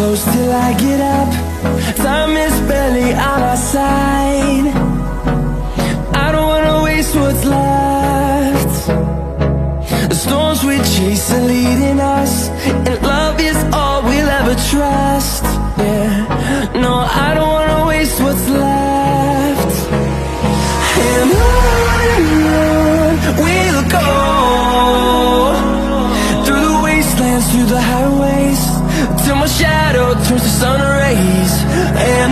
close till I get up. Time is barely on our side. I don't wanna waste what's left. The storms we chase are leading us, and love is all we'll ever trust. Yeah, no, I don't wanna waste what's left. And on we'll go, through the wastelands, through the highways, till my shadow turns to sun rays. And